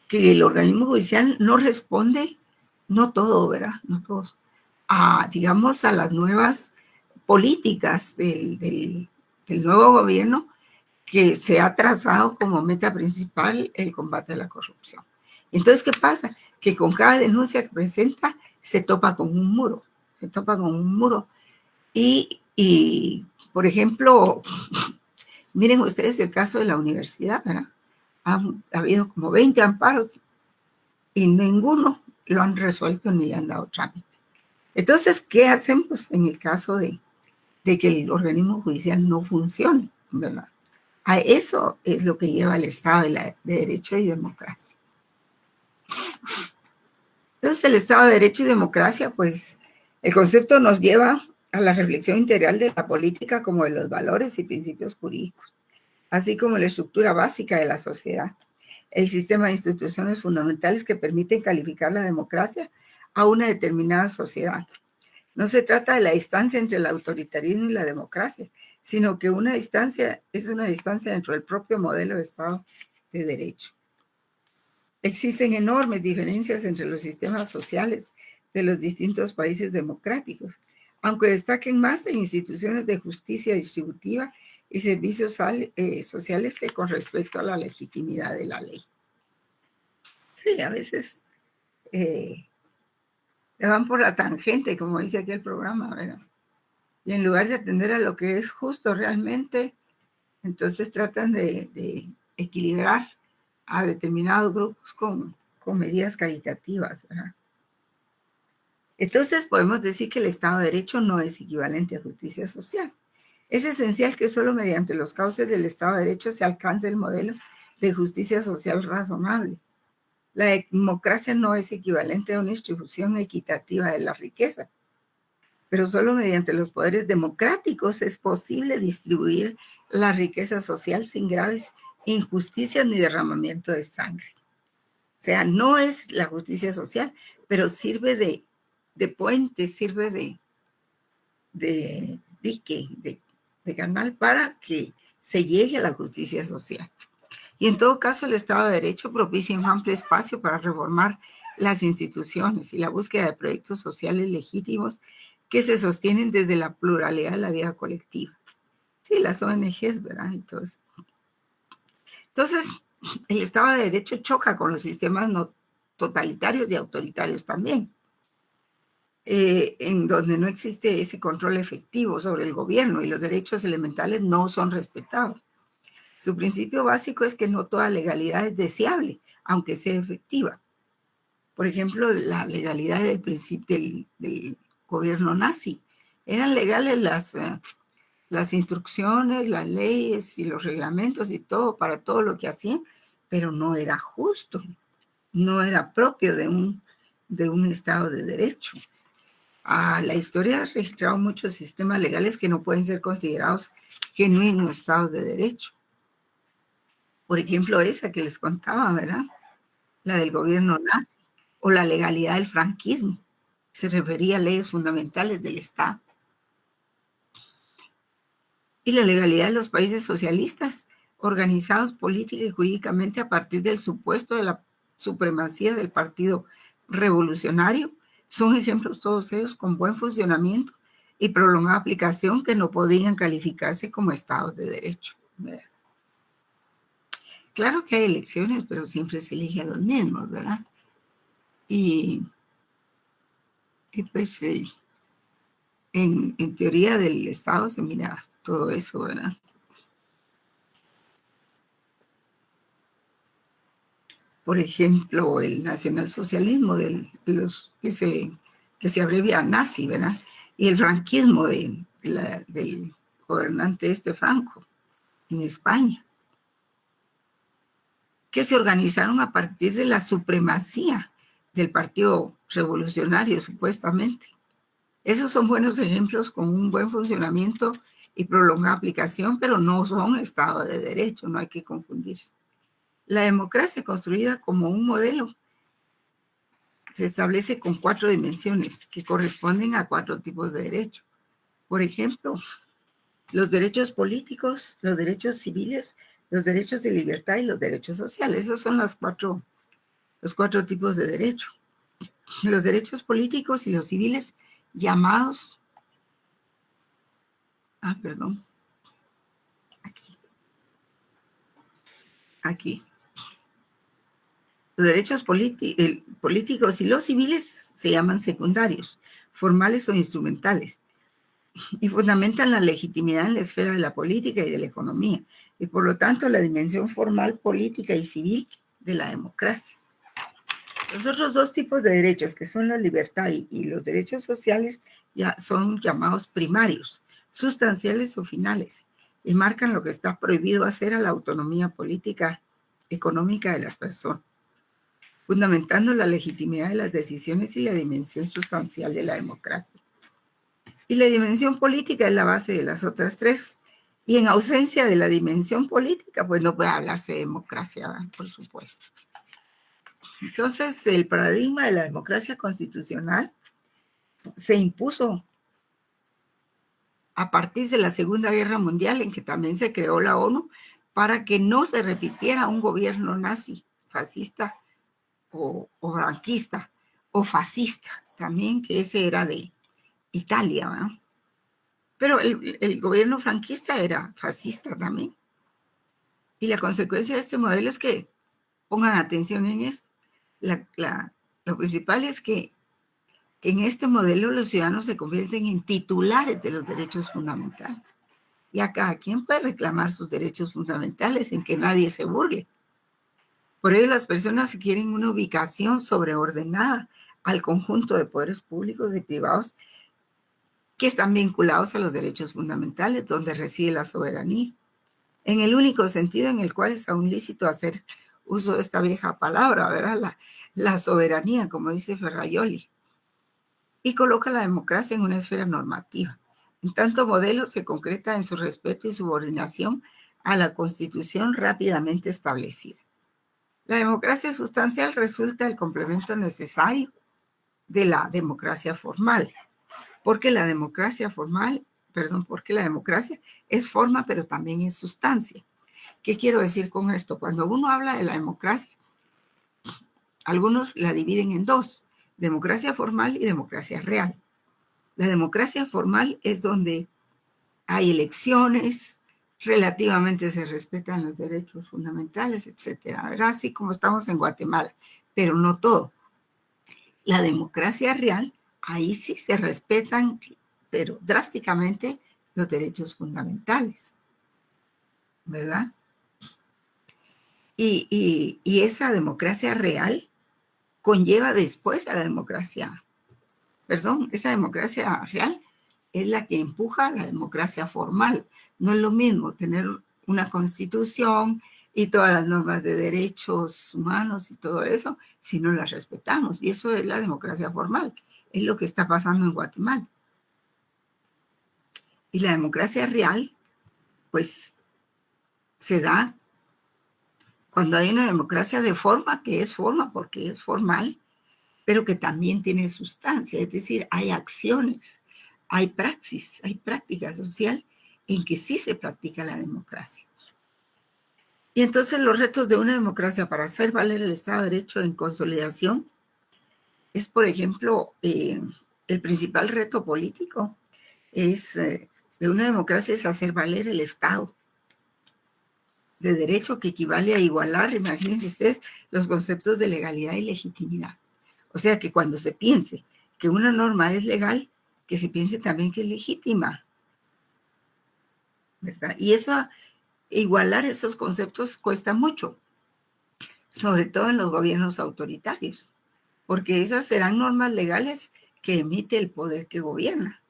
Que el organismo judicial no responde, no todo, ¿verdad? No todos, digamos, a las nuevas políticas del nuevo gobierno que se ha trazado como meta principal el combate a la corrupción. Entonces, ¿qué pasa? Que con cada denuncia que presenta se topa con un muro, y por ejemplo, miren ustedes el caso de la universidad, ¿verdad? Ha habido como 20 amparos y ninguno lo han resuelto ni le han dado trámite. Entonces, ¿qué hacemos en el caso de que el organismo judicial no funcione, ¿verdad? A eso es lo que lleva el Estado de Derecho y democracia. Entonces, el Estado de Derecho y democracia, pues, el concepto nos lleva a la reflexión integral de la política como de los valores y principios jurídicos, así como la estructura básica de la sociedad, el sistema de instituciones fundamentales que permiten calificar la democracia a una determinada sociedad. No se trata de la distancia entre el autoritarismo y la democracia, sino que una distancia es una distancia dentro del propio modelo de Estado de Derecho. Existen enormes diferencias entre los sistemas sociales de los distintos países democráticos, aunque destaquen más en instituciones de justicia distributiva y servicios sociales que con respecto a la legitimidad de la ley. Sí, a veces le van por la tangente, como dice aquí el programa, ¿verdad? Y en lugar de atender a lo que es justo realmente, entonces tratan de equilibrar a determinados grupos con medidas caritativas, ¿verdad? Entonces podemos decir que el Estado de Derecho no es equivalente a justicia social. Es esencial que solo mediante los cauces del Estado de Derecho se alcance el modelo de justicia social razonable. La democracia no es equivalente a una distribución equitativa de la riqueza, pero solo mediante los poderes democráticos es posible distribuir la riqueza social sin graves injusticias ni derramamiento de sangre. O sea, no es la justicia social, pero sirve de puente, sirve de dique, de canal para que se llegue a la justicia social. Y en todo caso, el Estado de Derecho propicia un amplio espacio para reformar las instituciones y la búsqueda de proyectos sociales legítimos que se sostienen desde la pluralidad de la vida colectiva. Sí, las ONGs, ¿verdad? Entonces, el Estado de Derecho choca con los sistemas no totalitarios y autoritarios también. en donde no existe ese control efectivo sobre el gobierno y los derechos elementales no son respetados. Su principio básico es que no toda legalidad es deseable, aunque sea efectiva. Por ejemplo, la legalidad del principio del gobierno nazi. Eran legales las instrucciones, las leyes y los reglamentos y todo para todo lo que hacían, pero no era justo, no era propio de un Estado de Derecho. La historia ha registrado muchos sistemas legales que no pueden ser considerados genuinos Estados de Derecho. Por ejemplo, esa que les contaba, ¿verdad? La del gobierno nazi, o la legalidad del franquismo. Se refería a leyes fundamentales del Estado. Y la legalidad de los países socialistas, organizados política y jurídicamente a partir del supuesto de la supremacía del Partido Revolucionario, son ejemplos todos ellos con buen funcionamiento y prolongada aplicación que no podían calificarse como estados de derecho. Claro que hay elecciones, pero siempre se elige a los mismos, ¿verdad? Y pues en teoría del Estado se mira todo eso, ¿verdad? Por ejemplo, el nacionalsocialismo que se abrevia nazi, ¿verdad? Y el franquismo del gobernante Franco en España, que se organizaron a partir de la supremacía del Partido Revolucionario, supuestamente. Esos son buenos ejemplos con un buen funcionamiento y prolongada aplicación, pero no son Estado de Derecho, no hay que confundir. La democracia construida como un modelo se establece con 4 dimensiones que corresponden a 4 tipos de derechos. Por ejemplo, los derechos políticos, los derechos civiles, los derechos de libertad y los derechos sociales. Esos son los cuatro tipos de derecho. Los derechos políticos y los civiles llamados... Aquí. Los derechos políticos y los civiles se llaman secundarios, formales o instrumentales, y fundamentan la legitimidad en la esfera de la política y de la economía, y por lo tanto la dimensión formal, política y civil de la democracia. Los otros 2 tipos de derechos, que son la libertad y los derechos sociales, ya son llamados primarios, sustanciales o finales, y marcan lo que está prohibido hacer a la autonomía política, económica de las personas, fundamentando la legitimidad de las decisiones y la dimensión sustancial de la democracia. Y la dimensión política es la base de las otras 3. Y en ausencia de la dimensión política, pues no puede hablarse de democracia, ¿verdad? Por supuesto. Entonces, el paradigma de la democracia constitucional se impuso a partir de la Segunda Guerra Mundial, en que también se creó la ONU, para que no se repitiera un gobierno nazi, fascista o franquista, o fascista también, que ese era de Italia, ¿verdad? Pero el gobierno franquista era fascista también. Y la consecuencia de este modelo es que pongan atención en esto. Lo principal es que en este modelo los ciudadanos se convierten en titulares de los derechos fundamentales. Y a cada quien puede reclamar sus derechos fundamentales sin que nadie se burle. Por ello las personas quieren una ubicación sobreordenada al conjunto de poderes públicos y privados que están vinculados a los derechos fundamentales, donde reside la soberanía, en el único sentido en el cual es aún lícito hacer uso de esta vieja palabra, ¿verdad? La soberanía, como dice Ferraioli, y coloca la democracia en una esfera normativa. En tanto modelo se concreta en su respeto y subordinación a la Constitución rápidamente establecida. La democracia sustancial resulta el complemento necesario de la democracia formal, porque la democracia es forma, pero también es sustancia. ¿Qué quiero decir con esto? Cuando uno habla de la democracia, algunos la dividen en 2, democracia formal y democracia real. La democracia formal es donde hay elecciones, relativamente se respetan los derechos fundamentales, etcétera, ¿verdad? Así como estamos en Guatemala, pero no todo. La democracia real ahí sí se respetan, pero drásticamente, los derechos fundamentales, ¿verdad? Y esa democracia real conlleva después a la democracia, perdón, esa democracia real es la que empuja a la democracia formal. No es lo mismo tener una constitución y todas las normas de derechos humanos y todo eso, si no las respetamos. Y eso es la democracia formal. Es lo que está pasando en Guatemala. Y la democracia real, pues, se da cuando hay una democracia de forma, que es forma porque es formal, pero que también tiene sustancia, es decir, hay acciones, hay praxis, hay práctica social en que sí se practica la democracia. Y entonces los retos de una democracia para hacer valer el Estado de Derecho en consolidación es, por ejemplo, el principal reto político es de una democracia es hacer valer el Estado de Derecho, que equivale a igualar, imagínense ustedes, los conceptos de legalidad y legitimidad. O sea, que cuando se piense que una norma es legal, que se piense también que es legítima, ¿verdad? Y eso, igualar esos conceptos cuesta mucho, sobre todo en los gobiernos autoritarios, porque esas serán normas legales que emite el poder que gobierna,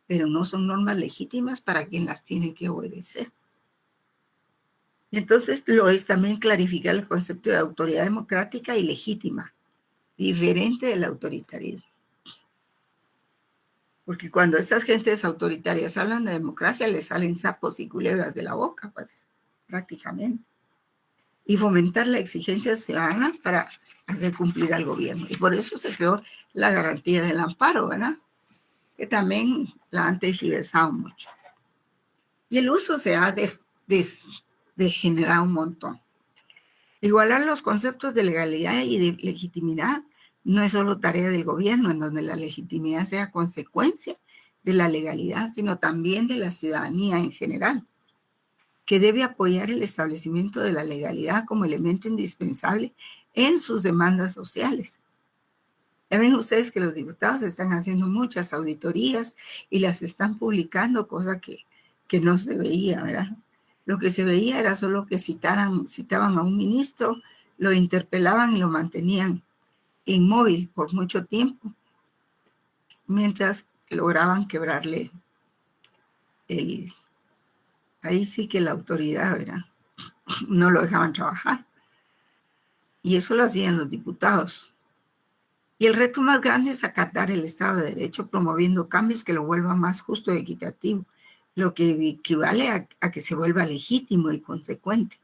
pero no son normas legítimas para quien las tiene que obedecer. Entonces, lo es también clarificar el concepto de autoridad democrática y legítima, diferente del autoritarismo. Porque cuando estas gentes autoritarias hablan de democracia, les salen sapos y culebras de la boca, pues, prácticamente. Y fomentar la exigencia ciudadana para hacer cumplir al gobierno. Y por eso se creó la garantía del amparo, ¿verdad? Que también la han tergiversado mucho. Y el uso se ha degenerado un montón. Igualar los conceptos de legalidad y de legitimidad no es solo tarea del gobierno, en donde la legitimidad sea consecuencia de la legalidad, sino también de la ciudadanía en general, que debe apoyar el establecimiento de la legalidad como elemento indispensable en sus demandas sociales. Ya ven ustedes que los diputados están haciendo muchas auditorías y las están publicando, cosa que no se veía, ¿verdad? Lo que se veía era solo que citaban a un ministro, lo interpelaban y lo mantenían inmóvil por mucho tiempo, mientras lograban quebrarle ahí sí que la autoridad, ¿verdad? No lo dejaban trabajar. Y eso lo hacían los diputados. Y el reto más grande es acatar el Estado de Derecho, promoviendo cambios que lo vuelvan más justo y equitativo, lo que equivale a que se vuelva legítimo y consecuente.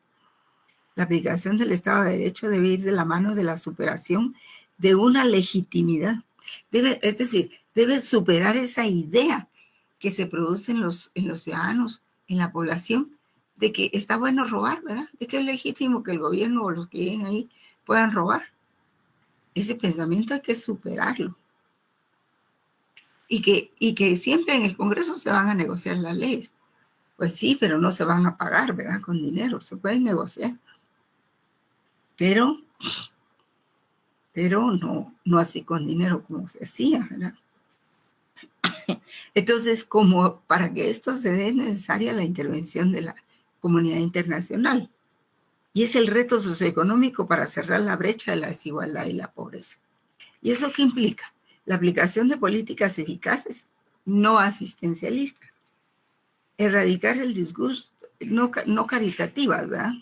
La aplicación del Estado de Derecho debe ir de la mano de la superación de una legitimidad. Es decir, debe superar esa idea que se produce en los ciudadanos, en la población, de que está bueno robar, ¿verdad? De que es legítimo que el gobierno o los que viven ahí puedan robar. Ese pensamiento hay que superarlo. Y que siempre en el Congreso se van a negociar las leyes. Pues sí, pero no se van a pagar, ¿verdad? Con dinero, se pueden negociar. Pero no así con dinero como se hacía, ¿verdad? Entonces, como para que esto se dé, es necesaria la intervención de la comunidad internacional. Y es el reto socioeconómico para cerrar la brecha de la desigualdad y la pobreza. ¿Y eso qué implica? La aplicación de políticas eficaces, no asistencialistas. Erradicar el discurso, no caritativas, ¿verdad?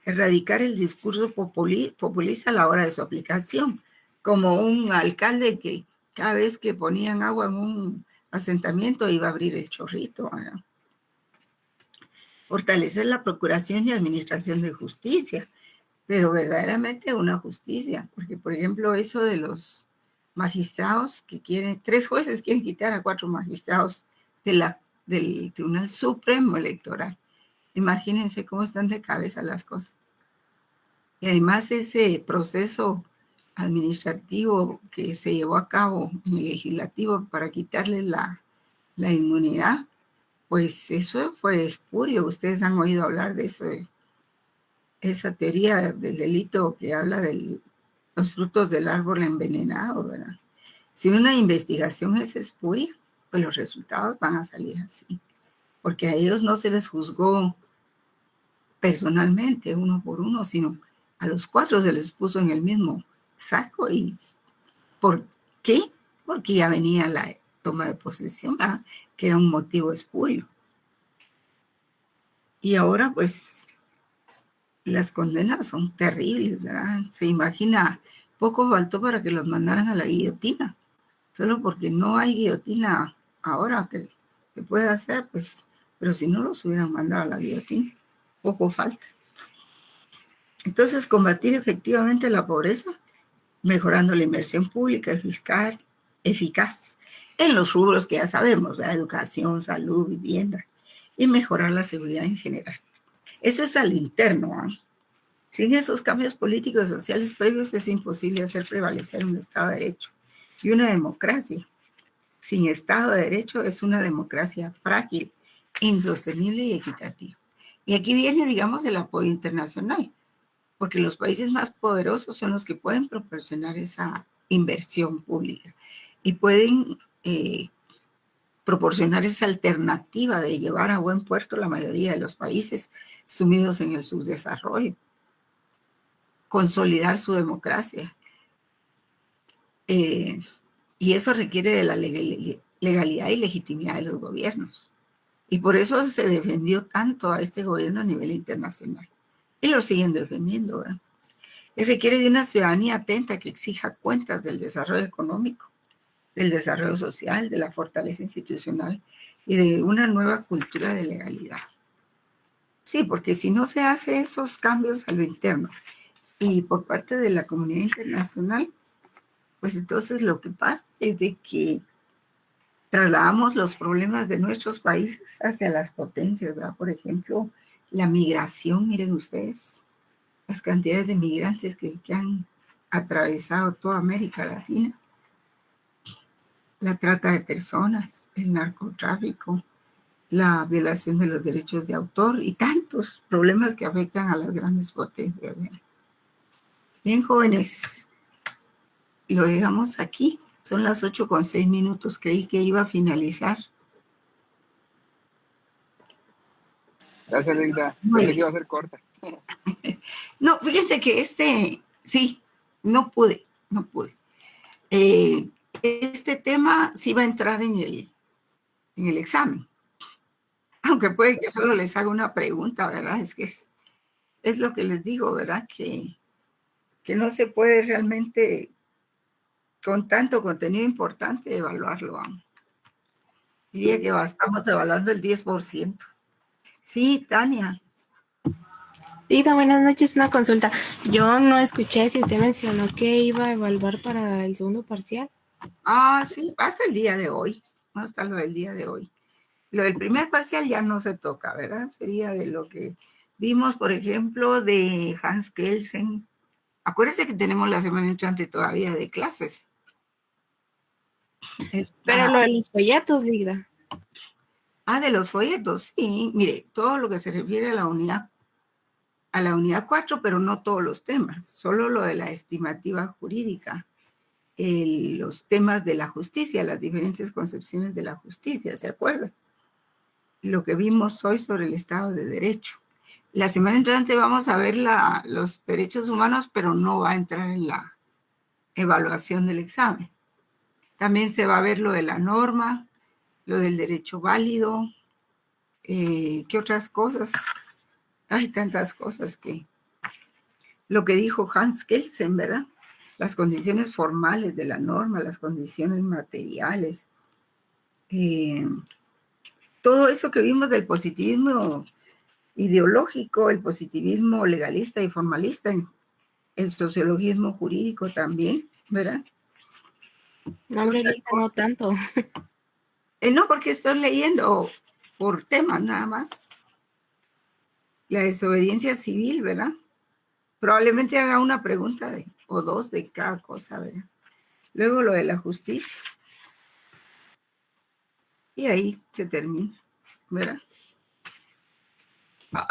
Erradicar el discurso populista a la hora de su aplicación, como un alcalde que cada vez que ponían agua en un asentamiento iba a abrir el chorrito, ¿verdad? Fortalecer la procuración y administración de justicia, pero verdaderamente una justicia, porque por ejemplo eso de los magistrados que quieren, 3 jueces quieren quitar a 4 magistrados del Tribunal Supremo Electoral. Imagínense cómo están de cabeza las cosas. Y además ese proceso administrativo que se llevó a cabo en el legislativo para quitarle la inmunidad, pues eso fue espurio. Ustedes han oído hablar de eso, de esa teoría del delito que habla de los frutos del árbol envenenado, ¿verdad? Si una investigación es espuria, pues los resultados van a salir así, porque a ellos no se les juzgó personalmente, uno por uno, sino a los 4 se les puso en el mismo saco. ¿Y por qué? Porque ya venía la toma de posesión, ¿verdad? Que era un motivo espurio. Y ahora, pues, las condenas son terribles, ¿verdad? Se imagina, poco faltó para que los mandaran a la guillotina, solo porque no hay guillotina ahora que pueda hacer, pues, pero si no los hubieran mandado a la guillotina, poco falta. Entonces, combatir efectivamente la pobreza, mejorando la inversión pública y fiscal eficaz en los rubros que ya sabemos, ¿verdad? Educación, salud, vivienda, y mejorar la seguridad en general. Eso es al interno, ¿eh? Sin esos cambios políticos y sociales previos es imposible hacer prevalecer un Estado de Derecho y una democracia. Sin Estado de Derecho es una democracia frágil, insostenible y equitativa. Y aquí viene, digamos, el apoyo internacional, porque los países más poderosos son los que pueden proporcionar esa inversión pública y pueden proporcionar esa alternativa de llevar a buen puerto la mayoría de los países sumidos en el subdesarrollo, consolidar su democracia. Y eso requiere de la legalidad y legitimidad de los gobiernos. Y por eso se defendió tanto a este gobierno a nivel internacional. Y lo siguen defendiendo, ¿verdad? Y requiere de una ciudadanía atenta que exija cuentas del desarrollo económico, del desarrollo social, de la fortaleza institucional y de una nueva cultura de legalidad. Sí, porque si no se hace esos cambios a lo interno y por parte de la comunidad internacional, pues entonces lo que pasa es de que trasladamos los problemas de nuestros países hacia las potencias, ¿verdad? Por ejemplo, la migración, miren ustedes, las cantidades de migrantes que han atravesado toda América Latina, la trata de personas, el narcotráfico, la violación de los derechos de autor y tantos problemas que afectan a las grandes potencias. Bien, jóvenes, lo dejamos aquí. Son las 8:06. Creí que iba a finalizar. Gracias, Linda. Muy Pensé que bien. iba a ser corta. No, fíjense que sí, no pude. Este tema sí va a entrar en el examen. Aunque puede que solo les haga una pregunta, ¿verdad? Es que es lo que les digo, ¿verdad? Que no se puede realmente, con tanto contenido importante, evaluarlo. Diría que estamos evaluando el 10%. Sí, Tania. Lida, buenas noches, una consulta. Yo no escuché si usted mencionó que iba a evaluar para el segundo parcial. Sí, hasta el día de hoy. Hasta lo del día de hoy. Lo del primer parcial ya no se toca, ¿verdad? Sería de lo que vimos, por ejemplo, de Hans Kelsen. Acuérdense que tenemos la semana entrante todavía de clases. Pero lo de los folletos, Lida. De los folletos, sí. Mire, todo lo que se refiere a la unidad 4, pero no todos los temas, solo lo de la estimativa jurídica, los temas de la justicia, las diferentes concepciones de la justicia, ¿se acuerdan? Lo que vimos hoy sobre el Estado de Derecho. La semana entrante vamos a ver los derechos humanos, pero no va a entrar en la evaluación del examen. También se va a ver lo de la norma, lo del derecho válido, ¿qué otras cosas? Hay tantas cosas que... Lo que dijo Hans Kelsen, ¿verdad? Las condiciones formales de la norma, las condiciones materiales, todo eso que vimos del positivismo ideológico, el positivismo legalista y formalista, el sociologismo jurídico también, ¿verdad? No, hombre, Lida, no tanto. No, porque estoy leyendo por temas nada más. La desobediencia civil, ¿verdad? Probablemente haga una pregunta o dos de cada cosa, ¿verdad? Luego lo de la justicia. Y ahí se termina, ¿verdad?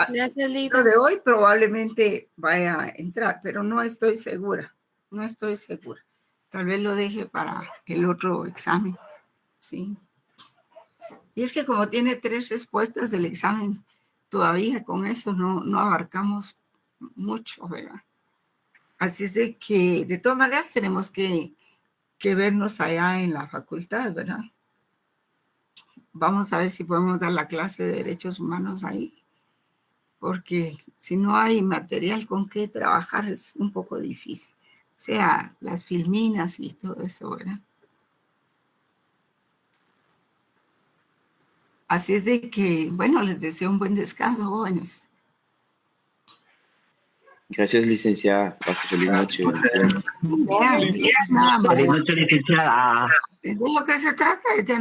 Gracias, Lida. Lo de hoy probablemente vaya a entrar, pero no estoy segura. Tal vez lo deje para el otro examen, ¿sí? Y es que como tiene 3 respuestas del examen, todavía con eso no abarcamos mucho, ¿verdad? Así es de que, de todas maneras, tenemos que vernos allá en la facultad, ¿verdad? Vamos a ver si podemos dar la clase de derechos humanos ahí, porque si no hay material con qué trabajar es un poco difícil, o sea, las filminas y todo eso, ¿verdad? Así es de que, bueno, les deseo un buen descanso, jóvenes. Gracias, licenciada. Pase feliz noche. Vean, nada más. Feliz noche, licenciada. De lo que se trata es de